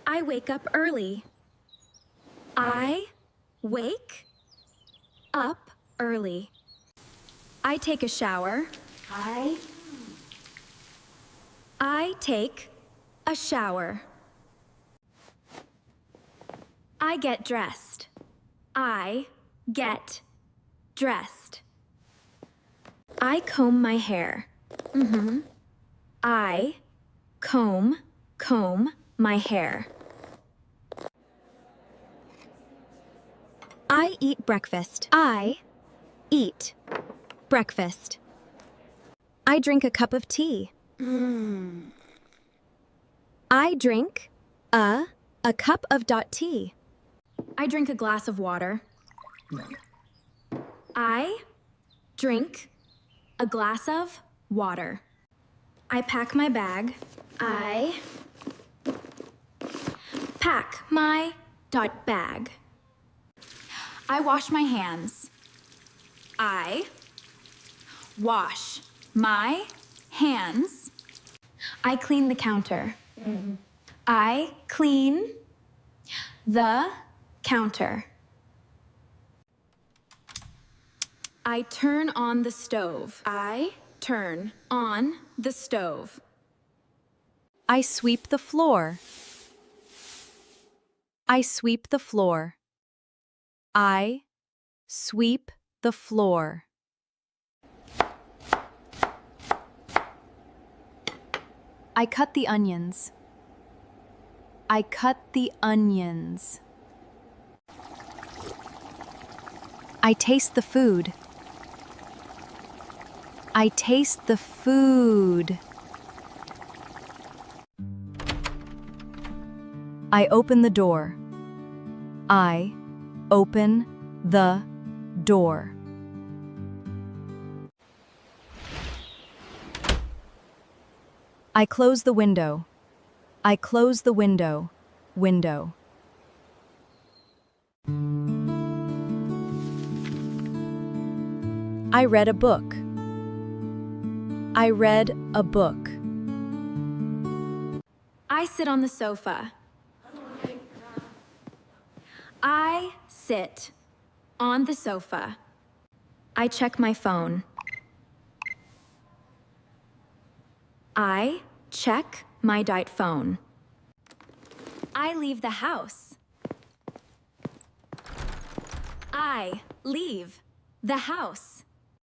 I wake up early. I wake up early. I take a shower. I take a shower. I get dressed. I get dressed. I comb my hair. I comb my hair. I eat breakfast. I eat breakfast. I drink a cup of tea. I drink a cup of tea. I drink a glass of water. I drink a glass of water. I pack my bag. I pack my bag. I wash my hands. I wash my hands. I clean the counter. I clean the counter. I turn on the stove. I turn on the stove. I sweep the floor. I sweep the floor. I sweep the floor. I cut the onions. I cut the onions. I taste the food. I taste the food. I open the door. I open the door. I close the window. I close the window. Window. I read a book. I read a book. I sit on the sofa. I sit on the sofa. I check my phone. I check my phone. I leave the house. I leave the house.